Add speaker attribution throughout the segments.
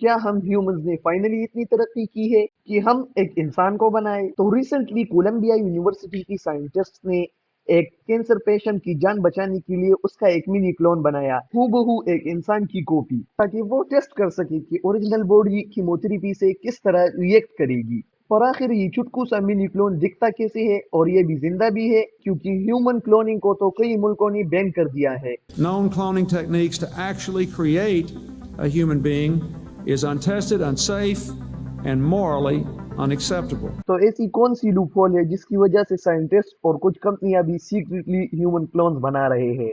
Speaker 1: کیا ہم ہیومنز نے فائنلی اتنی ترقی کی ہے کہ ہم ایک انسان کو بنائے؟ تو ریسنٹلی کولمبیا یونیورسٹی کی سائنٹسٹ نے ایک کینسر پیشنٹ کی جان بچانے کے لیے اس کا ایک منی کلون بنایا، ہو بہو ایک انسان کی کاپی، تاکہ وہ ٹیسٹ کر سکے کہ اوریجنل باڈی کیموتھراپی سے کس طرح ریئیکٹ کرے گی۔ پر آخر یہ چٹکو سا منی کلون دکھتا کیسے ہے اور یہ بھی زندہ بھی ہے، کیونکہ ہیومن کلوننگ کو تو کئی ملکوں نے بین کر دیا ہے۔
Speaker 2: Known cloning techniques to actually create a human being is untested, unsafe, and morally unacceptable.
Speaker 1: تو ایسی کون سی لوپ ہول ہے جس کی وجہ سے سائنٹسٹ اور کچھ کمپنیاں بھی سیکریٹلی ہیومن کلونز بنا رہے ہیں؟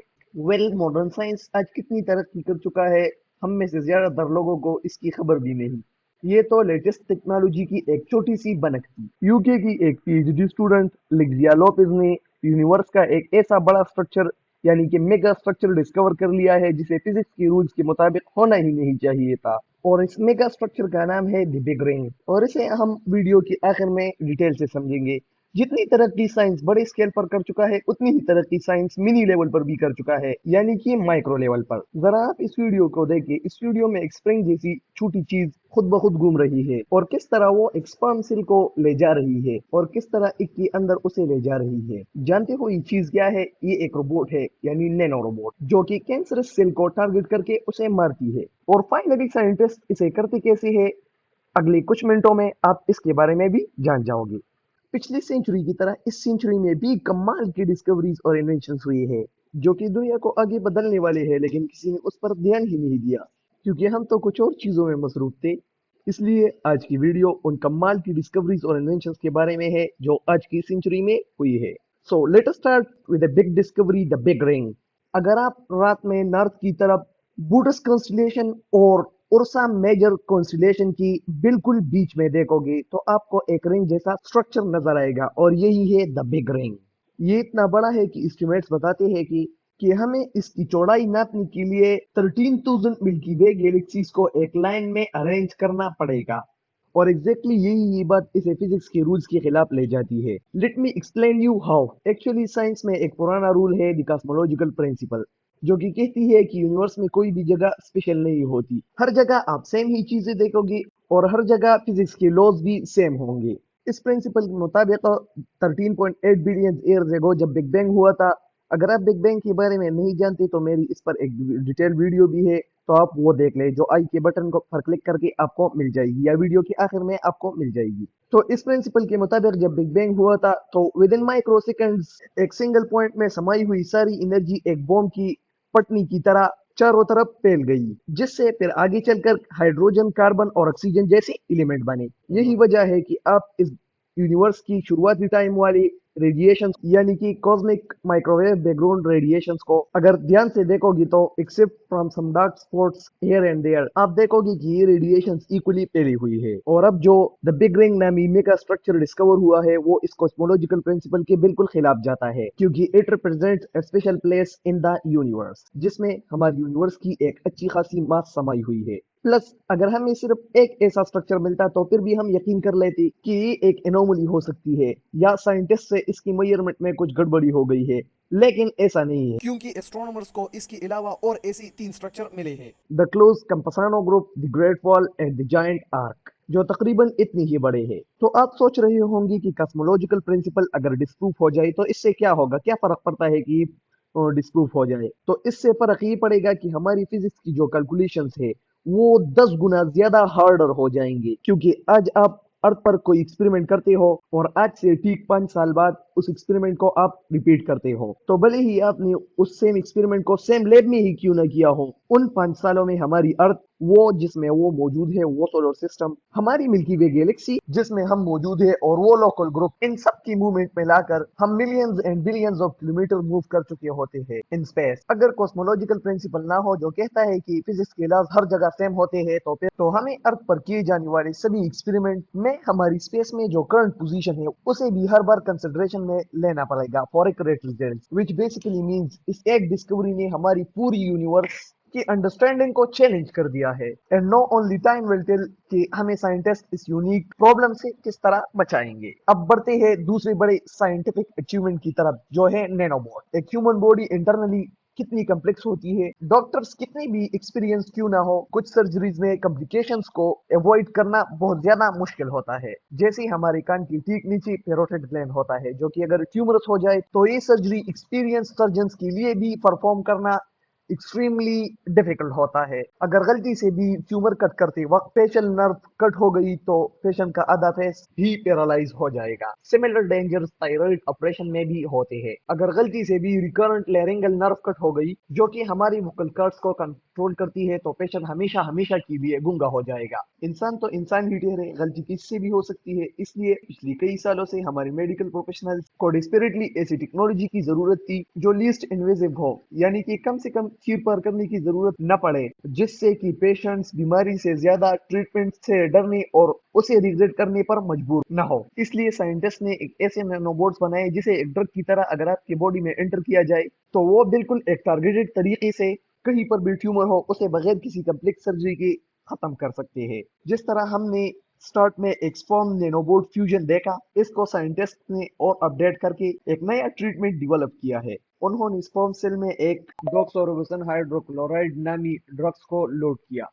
Speaker 1: ماڈرن سائنس آج کتنی ترقی کر چکا ہے، ہم میں سے زیادہ تر لوگوں کو اس کی خبر بھی نہیں۔ یہ تو لیٹسٹ ٹیکنالوجی کی ایک چھوٹی سی بنک تھی۔ یو کے کی ایک P H D student Lexia Lopez نے یونیورس کا ایک ایسا بڑا اسٹرکچر یعنی کہ میگا اسٹرکچر ڈسکور کر لیا ہے جسے فزکس کے رولز کے مطابق ہونا ہی نہیں چاہیے تھا، اور اس میگا اسٹرکچر کا نام ہے دی بگ رنگ، اور اسے ہم ویڈیو کے آخر میں ڈیٹیل سے سمجھیں گے۔ جتنی ترقی سائنس بڑے اسکیل پر کر چکا ہے، اتنی ہی ترقی سائنس منی لیول پر بھی کر چکا ہے، یعنی کہ مائکرو لیول پر۔ ذرا آپ اس ویڈیو کو دیکھیں، اس ویڈیو میں ایک اسپرنگ جیسی چھوٹی چیز خود بخود گھوم رہی ہے، اور کس طرح وہ ایک سپرم سیل کو لے جا رہی ہے، اور کس طرح ایک کے اندر اسے لے جا رہی ہے۔ جانتے ہو یہ چیز کیا ہے؟ یہ ایک روبوٹ ہے، یعنی نینو روبوٹ، جو کہ کینسرس سیل کو ٹارگٹ کر کے اسے مارتی ہے۔ اور فائنلی سائنٹسٹ اسے کرتے کیسے ہے، اگلے کچھ منٹوں میں آپ اس کے بارے میں بھی جان جاؤ گے۔ پچھلی سینچری کی طرح اس سینچری میں بھی کمال کی ڈسکوریز اور انوینشنز ہوئی ہے، جو کہ دنیا کو آگے بدلنے والے ہیں، لیکن کسی نے اس پر دھیان ہی نہیں دیا، کیونکہ ہم تو کچھ اور چیزوں میں مصروف تھے۔ اس لیے آج کی ویڈیو ان کمال کی ڈسکوریز اور انوینشنز کے بارے میں ہے جو آج کی سینچری میں ہوئی ہے۔ So let us start with a big discovery, the big ring. اگر آپ رات میں نارتھ کی طرف بوٹس کنسٹلیشن اور ارسا میجر کنسٹلیشن کی بالکل بیچ میں دیکھو گے تو آپ کو ایک رنگ جیسا سٹرکچر نظر آئے گا، اور یہی ہے دا بگ رنگ۔ یہ اتنا بڑا ہے کہ اسٹیمیٹس بتاتے ہیں کہ ہمیں اس کی چوڑائی ناپنے کے لیے 13,000 ملکی وے گیلیکسیز کو ایک لائن میں ارینج کرنا پڑے گا، اور ایگزیکٹلی یہ بات اسے فزکس کے رولز کے خلاف لے جاتی ہے۔ Let me explain you how. Actually science میں ایک پرانا رول ہے، دی کاسمولوجیکل پرنسپل، جو کہ کہتی ہے کہ یونیورس میں کوئی بھی جگہ اسپیشل نہیں ہوتی، ہر جگہ آپ سیم ہی چیزیں دیکھو گی، اور ہر جگہ فزکس کے لاز بھی سیم ہوں گے۔ اس پرنسپل کے مطابق 13.8 بلین ایئرز اگو جب بگ بینگ ہوا تھا، اگر آپ بگ بینگ کے بارے میں نہیں جانتے تو میری اس پر ایک ڈیٹیل ویڈیو بھی ہے، تو آپ وہ دیکھ لیں، جو آئی کے بٹن کو پر کلک کر کے آپ کو مل جائے گی، یا ویڈیو کے آخر میں آپ کو مل جائے گی۔ تو اس پرنسپل کے مطابق جب بگ بینگ ہوا تھا تو ود ان مائکرو سیکنڈز ایک سنگل پوائنٹ میں سمائی ہوئی ساری انرجی ایک بوم کی پٹنی کی طرح چاروں طرف پھیل گئی، جس سے پھر آگے چل کر ہائیڈروجن، کاربن اور آکسیجن جیسے ایلیمنٹ بنے۔ یہی وجہ ہے کہ آپ اس یونیورس کی شروعاتی ٹائم والی ریڈیشن یعنی کہ cosmic microwave background radiations کو اگر دھیان سے دیکھو گی تو except from some dark spots here and there, آپ دیکھو گی کہ یہ ریڈیشنز ایکولی پھیلی ہوئی ہے۔ اور اب جو دا بگ رنگ نامی میگا اسٹرکچر ڈسکور ہوا ہے، وہ اس کاسمولوجیکل پرنسپل کے بالکل خلاف جاتا ہے، کیونکہ it represents a special place in the universe, جس میں ہماری یونیورس کی ایک اچھی خاصی ماس سمائی ہوئی ہے۔ پلس اگر ہمیں صرف ایک ایسا اسٹرکچر ملتا تو پھر بھی ہم یقین کر لیتے کہ یہ ایک انوملی ہو سکتی ہے، یا سائنٹسٹ سے اس کی میئرمنٹ میں کچھ گڑبڑی ہو گئی ہے، لیکن ایسا نہیں ہے، کیونکہ ایسٹرونومرز کو اس کے علاوہ اور ایسی 3 اسٹرکچر ملے ہیں: دا close کمپسانو group, the great wall and the joint arc, جو تقریباً اتنی ہی بڑے ہیں۔ تو آپ سوچ رہے ہوں گے کہ کاسمولوجیکل پرنسپل اگر ڈسپروف ہو جائے تو اس سے کیا ہوگا، کیا فرق پڑتا ہے کہ ڈسپروف ہو جائے؟ تو اس سے فرق یہ پڑے گا کہ ہماری فزکس کی جو کیلکولیشنز ہے وہ 10 گنا زیادہ ہارڈر ہو جائیں گے، کیونکہ آج آپ ارتھ پر کوئی ایکسپیریمنٹ کرتے ہو اور آج سے ٹھیک 5 سال بعد اس ایکسپیریمنٹ کو آپ ریپیٹ کرتے ہو، تو بھلے ہی آپ نے اس سیم ایکسپیریمنٹ کو سیم لیب میں ہی کیوں نہ کیا ہو، ان 5 سالوں میں ہماری ارتھ وہ جس میں وہ موجود ہے، وہ سولر سسٹم، ہماری ملکی وے گیلیکسی جس میں ہم موجود ہے، اور وہ لوکل گروپ، ان سب کی موومنٹ میں لا کر ہم millions and billions of kilometre move کر چکے ہوتے ہیں ان اسپیس۔ اگر کاسمولوجیکل پرنسپل نہ ہو جو کہتا ہے کہ فزکس کے لاز ہر جگہ سیم ہوتے ہیں، تو پھر تو ہمیں ارتھ پر کیے جانے والے سبھی ایکسپیریمنٹ میں ہماری اسپیس میں جو کرنٹ پوزیشن ہے اسے بھی ہر بار کنسیڈریشن میں لینا پڑے گا for accurate results, which basically means اس ایک ڈسکوری نے ہماری پوری یونیورس کی انڈرسٹینڈنگ کو چیلنج کر دیا ہے۔ And now only time will tell کہ ہمیں سائنٹسٹ اس یونیک پرابلم سے کس طرح بچائیں گے۔ اب بڑھتے ہیں دوسرے بڑے سائنٹیفک اچیومنٹ کی طرف، جو ہے نینو بوٹ، ایک ہیومن باڈی انٹرنلی कितनी कम्प्लेक्स होती है। डॉक्टर्स कितनी भी एक्सपीरियंस क्यों ना हो, कुछ सर्जरीज में कॉम्प्लिकेशंस को अवॉइड करना बहुत ज्यादा मुश्किल होता है। जैसे हमारे कान की ठीक नीचे पैरोटिड ग्लैंड होता है, जो कि अगर ट्यूमरस हो जाए तो ये सर्जरी एक्सपीरियंस सर्जन्स के लिए भी परफॉर्म करना एक्सट्रीमली डिफिकल्ट होता है। अगर गलती से भी ट्यूमर कट करते वक्त फेशियल नर्व कट हो गई तो पेशेंट का आधा फेस ही पैरालाइज हो जाएगा। सिमिलर डेंजर्स थायराइड ऑपरेशन में भी होते हैं। अगर गलती से भी रिकरेंट लैरिंगल नर्व कट हो गई, जो कि हमारी वोकल कॉर्ड्स को कंट्रोल करती है, तो पेशेंट हमेशा हमेशा के लिए गूंगा हो जाएगा। इंसान तो इंसान ही ठहरे, गलती किससे भी हो सकती है। इसलिए पिछले कई सालों से हमारे मेडिकल प्रोफेशनल्स को डेस्परेटली ऐसी टेक्नोलॉजी की जरूरत थी जो लीस्ट इन्वेजिव हो, यानी कि कम से कम चीर पार करने की जरूरत न पड़े, जिससे कि पेशेंट्स बीमारी से ज्यादा ट्रीटमेंट से डरने और उसे रिग्रेट करने पर मजबूर न हो। इसलिए साइंटिस्ट ने एक ऐसे नैनोबोट्स बनाए जिसे एक ड्रग की तरह अगर आपकी बॉडी में एंटर किया जाए तो वो बिल्कुल एक टारगेटेड तरीके से कहीं पर भी ट्यूमर हो उसे बगैर किसी कम्प्लेक्स सर्जरी के खत्म कर सकते हैं। जिस तरह हमने स्टार्ट में एक स्पर्म नैनोबोट फ्यूजन देखा, इसको साइंटिस्ट ने और अपडेट करके एक नया ट्रीटमेंट डेवलप किया है। उन्होंने स्पर्म सेल में एक डॉक्सोरोबेसन हाइड्रोक्लोराइड नामी ड्रग्स को लोड किया,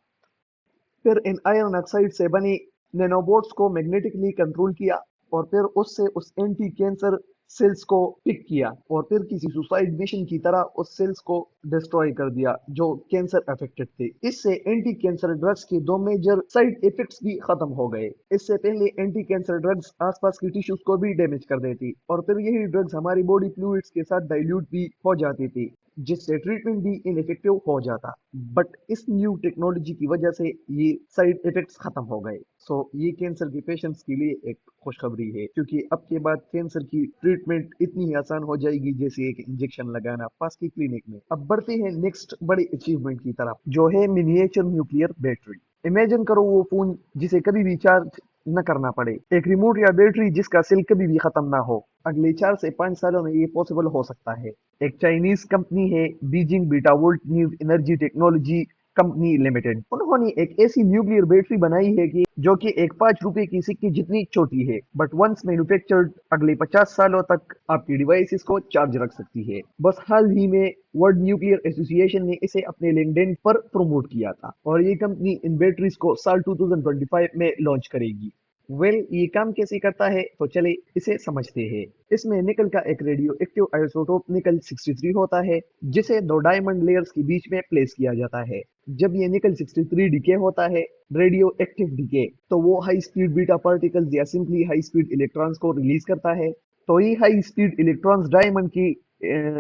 Speaker 1: फिर इन आयरन ऑक्साइड से बने नैनोबोट्स को मैग्नेटिकली कंट्रोल किया और फिर उससे उस एंटी कैंसर सेल्स को पिक किया और फिर किसी सुसाइड मिशन की तरह उस सेल्स को डिस्ट्रॉय कर दिया जो कैंसर अफेक्टेड थे। इससे एंटी कैंसर ड्रग्स के दो मेजर साइड इफेक्ट्स भी खत्म हो गए। इससे पहले एंटी कैंसर ड्रग्स आसपास की टिश्यूज को भी डैमेज कर देती और फिर यही ड्रग्स हमारी बॉडी फ्लूइड्स के साथ डाइल्यूट भी हो जाती थी, जिससे ट्रीटमेंट भी इनइफेक्टिव हो जाता। बट इस न्यू टेक्नोलॉजी की वजह से ये साइड इफेक्ट्स खत्म हो गए। सो ये कैंसर के पेशेंट्स के लिए एक खुशखबरी है, क्योंकि अब के बाद कैंसर की ट्रीटमेंट इतनी ही आसान हो जाएगी जैसे एक इंजेक्शन लगाना पास की क्लिनिक में। अब बढ़ते हैं नेक्स्ट बड़ी अचीवमेंट की तरफ, जो है मिनिएचर न्यूक्लियर बैटरी। इमेजिन करो वो फोन जिसे कभी भी चार्ज न करना पड़े, एक रिमोट या बैटरी जिसका सेल कभी भी खत्म ना हो। अगले 4 से 5 सालों में ये पॉसिबल हो सकता है। एक चाइनीज कंपनी है Beijing Betavolt new energy technology company limited, उन्होंने एक ऐसी न्यूक्लियर बैटरी बनाई है कि जो कि एक 5 रुपए की सिक्के जितनी छोटी है, बट वंस मैन्युफैक्चर्ड अगले 50 सालों तक आपकी डिवाइसेस को चार्ज रख सकती है। बस हाल ही में वर्ल्ड न्यूक्लियर एसोसिएशन ने इसे अपने लिंक्डइन पर प्रमोट किया था और ये कंपनी इन बैटरीज को साल 2025 में लॉन्च करेगी। ये काम कैसे करता है तो चले इसे समझते हैं। इसमें निकल का एक रेडियो एक्टिव आइसोटोप निकल 63 होता है, जिसे दो डायमंड लेयर्स के बीच में प्लेस किया जाता है। जब ये निकल 63 डीके होता है, रेडियो एक्टिव डीके, तो वो हाई स्पीड बीटा पार्टिकल्स या सिंपली हाई स्पीड इलेक्ट्रॉन्स को रिलीज करता है। तो ये हाई स्पीड इलेक्ट्रॉन्स डायमंड की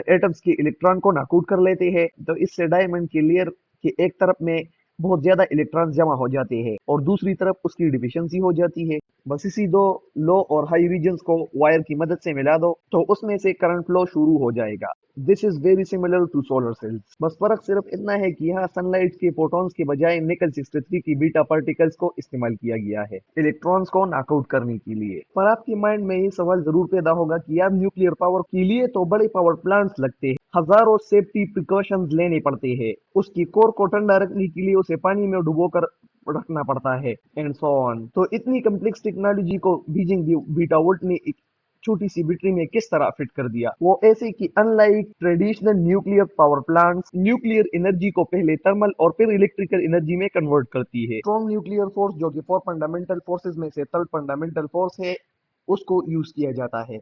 Speaker 1: एटम्स के इलेक्ट्रॉन को नॉकआउट कर लेते हैं। तो इससे डायमंड की लेयर के एक तरफ में बहुत ज्यादा इलेक्ट्रॉन जमा हो जाते हैं और दूसरी तरफ उसकी डिफिशियंसी हो जाती है। बस इसी दो लो और हाई रीजन्स को वायर की मदद से मिला दो तो उसमें से करंट फ्लो शुरू हो जाएगा। This is very similar to solar cells. बस फर्क सिर्फ इतना है कि यहाँ सनलाइट के फोटॉन्स के बजाय निकल 63 की बीटा पार्टिकल्स को इस्तेमाल किया गया है इलेक्ट्रॉन्स को नॉकआउट करने के लिए। पर आपके माइंड में ये सवाल जरूर पैदा होगा कि यार न्यूक्लियर पावर के लिए तो बड़े पावर प्लांट्स लगते हैं, हजारों सेफ्टी प्रिकॉशंस लेने पड़ते हैं, उसकी कोर को ठंडा रखने के लिए उसे पानी में डुबोकर रखना पड़ता है एंड सो ऑन। तो इतनी कम्प्लेक्स टेक्नोलॉजी को बीजिंग बीटा वोल्ट ने एक छोटी सी बैटरी में किस तरह फिट कर दिया? वो ऐसे कि unlike traditional nuclear power plants, nuclear energy को पहले थर्मल और फिर इलेक्ट्रिकल एनर्जी में कन्वर्ट करती है। स्ट्रॉन्ग न्यूक्लियर फोर्स, जो कि 4 फंडामेंटल फोर्सेस में से थर्ड फंडामेंटल फोर्स है, उसको यूज किया जाता है।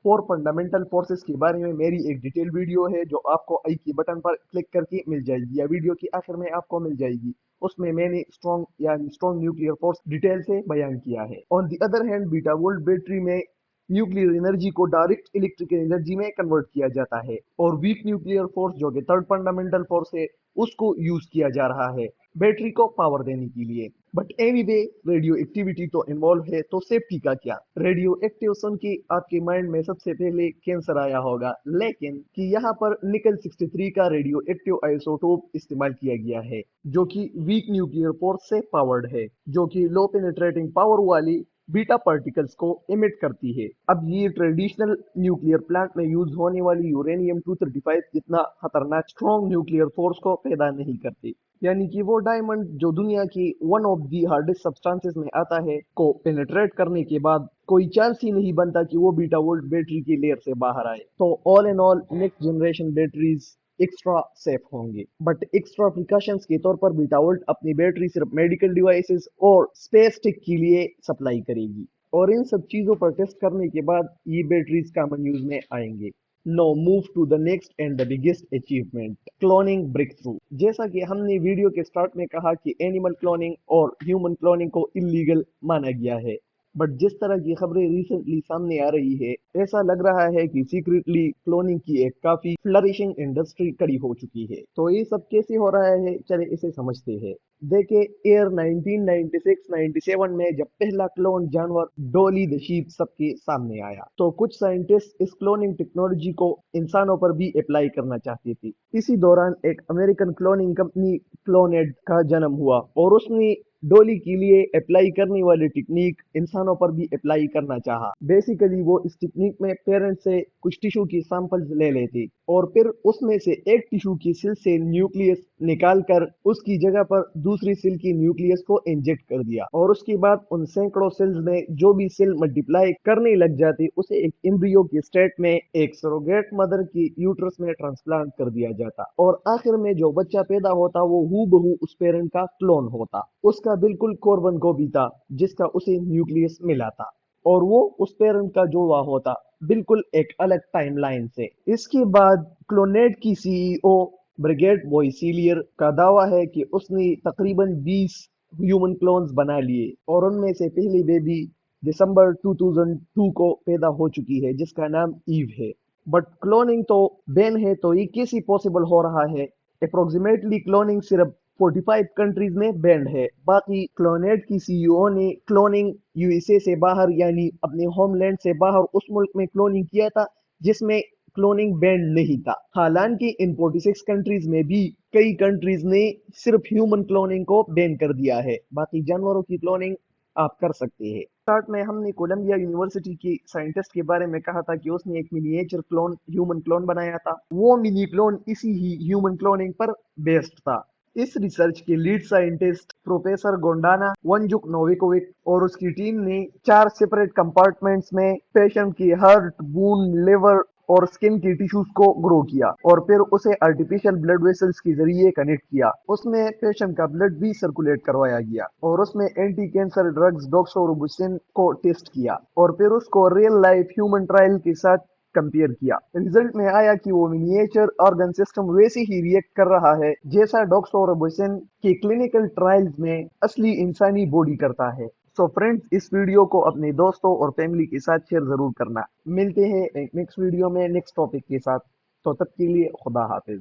Speaker 1: 4 फंडामेंटल फोर्सेस के बारे में मेरी एक डिटेल वीडियो है जो आपको आई की बटन पर क्लिक करके मिल जाएगी या वीडियो के आखिर में आपको मिल जाएगी। उसमें मैंने स्ट्रॉन्ग न्यूक्लियर फोर्स डिटेल से बयान किया है। On the other hand beta volt battery में न्यूक्लियर एनर्जी को डायरेक्ट इलेक्ट्रिकल एनर्जी में कन्वर्ट किया जाता है और वीक न्यूक्लियर फोर्स, जो कि थर्ड फंडामेंटल फोर्स है, उसको यूज किया जा रहा है बैटरी को पावर देने के लिए। बट एनीवे, रेडियो एक्टिविटी तो इन्वॉल्व है, तो सेफ्टी का क्या? रेडियो एक्टिव सुन के आपके माइंड में सबसे पहले कैंसर आया होगा, लेकिन कि यहाँ पर निकल 63 का रेडियो एक्टिव आइसोटोप इस्तेमाल किया गया है, जो कि वीक न्यूक्लियर फोर्स से पावर्ड है, जो कि लो पेनिट्रेटिंग पावर वाली बीटा पार्टिकल्स को इमिट करती है। अब ये ट्रेडिशनल न्यूक्लियर प्लांट में यूज होने वाली यूरेनियम 235 जितना खतरनाक स्ट्रॉन्ग न्यूक्लियर फोर्स को पैदा नहीं करते, यानी कि वो डायमंड जो दुनिया की one of the hardest substances में आता है को पेनिट्रेट करने के बाद कोई चांस ही नहीं बनता कि वो बीटा वोल्ट बैटरी की लेयर से बाहर आए। तो all in all next generation batteries extra safe होंगे। बट एक्स्ट्रा प्रिकॉशंस के तौर पर बिटावल्ट अपनी बैटरी सिर्फ मेडिकल डिवाइसेस और स्पेस टेक के लिए सप्लाई करेगी, और इन सब चीजों पर टेस्ट करने के बाद ये बैटरीज कॉमन यूज में आएंगे। Now move to the next and the biggest achievement, cloning breakthrough। जैसा कि हमने वीडियो के स्टार्ट में कहा कि एनिमल क्लोनिंग और ह्यूमन क्लोनिंग को इलीगल माना गया है, बट जिस तरह की खबरें रिसेंटली सामने आ रही है, ऐसा लग रहा है कि सीक्रेटली क्लोनिंग की एक काफी फ्लरिशिंग इंडस्ट्री खड़ी हो चुकी है। तो ये सब कैसे हो रहा है, चले इसे समझते हैं। देखे, ईयर 1996-97 में जब पहला क्लोन जानवर डॉली द शीप सबके सामने आया, तो कुछ साइंटिस्ट इस क्लोनिंग टेक्नोलॉजी को इंसानों पर भी अप्लाई करना चाहते थे। इसी दौरान एक अमेरिकन क्लोनिंग कंपनी क्लोनेड का जन्म हुआ, और उसने डॉली के लिए अप्लाई करने वाली टेक्निक इंसानों पर भी अप्लाई करना चाहा। बेसिकली वो इस टेक्निक में पेरेंट से कुछ टिश्यू की सैंपल्स ले लेते, और फिर उसमें से एक टिश्यू की सेल से न्यूक्लियस निकाल कर उसकी जगह पर दूसरी सेल की न्यूक्लियस को इंजेक्ट कर दिया, और उसके बाद उन सैकड़ों सेल्स में जो भी सेल मल्टीप्लाई करने लग जाती, उसे एक एम्ब्रियो की स्टेट में एक सरोगेट मदर की यूट्रस में ट्रांसप्लांट कर दिया जाता, और आखिर में जो बच्चा पैदा होता वो हूबहू उस पेरेंट का क्लोन होता। उसका बिल्कुल कोर्बन कॉपी था जिसका उसे न्यूक्लियस मिला था, और वो उस पेरेंट का जुड़वा होता, बिल्कुल एक अलग टाइमलाइन से। इसके बाद क्लोनेट की सीईओ ब्रिगेड बॉयसीलियर का दावा है कि उसने तकरीबन 20 ह्यूमन क्लोन्स बना लिए, और उनमें से पहली बेबी दिसंबर 2002 को पैदा हो चुकी है, जिसका नाम ईव है। बट क्लोनिंग तो बैन है, तो ये कैसे पॉसिबल हो रहा है? अप्रोक्सीमेटली क्लोनिंग सिर्फ 45 कंट्रीज में बैंड है। बाकी क्लोनेट की सीईओ ने क्लोनिंग यूएसए से बाहर, यानी अपने होमलैंड से बाहर उस मुल्क में क्लोनिंग किया था जिसमें क्लोनिंग बैंड नहीं था। हालांकि इन 46 कंट्रीज में भी कई कंट्रीज ने सिर्फ ह्यूमन क्लोनिंग को बैन कर दिया है, बाकी जानवरों की क्लोनिंग आप कर सकते हैं। स्टार्ट में हमने कोलंबिया यूनिवर्सिटी की साइंटिस्ट के बारे में कहा था कि उसने एक मिनिएचर क्लोन ह्यूमन क्लोन बनाया था। वो मिनी क्लोन इसी ही ह्यूमन क्लोनिंग पर बेस्ड था। इस रिसर्च के लीड साइंटिस्ट प्रोफेसर गोंडाना वंजुक नोविकोविक और उसकी टीम ने 4 सेपरेट कंपार्टमेंट्स में पेशेंट की हार्ट, बून, लिवर और स्किन की टिश्यूज को ग्रो किया, और फिर उसे आर्टिफिशियल ब्लड वेसल्स के जरिए कनेक्ट किया। उसमें पेशेंट का ब्लड भी सर्कुलेट करवाया गया, और उसमें एंटी कैंसर ड्रग्स डॉक्सोरोबुसिन को टेस्ट किया, और फिर उसको रियल लाइफ ह्यूमन ट्रायल के साथ कंपेयर किया। रिजल्ट में आया कि वो मिनिएचर ऑर्गन सिस्टम वैसे ही रिएक्ट कर रहा है जैसा डॉक्सोरोबुसिन के क्लिनिकल ट्रायल्स में असली इंसानी बॉडी करता है। सो फ्रेंड्स, इस वीडियो को अपने दोस्तों और फैमिली के साथ शेयर जरूर करना। मिलते हैं एक नेक्स्ट वीडियो में नेक्स्ट टॉपिक के साथ। तो तब के लिए खुदा हाफिज।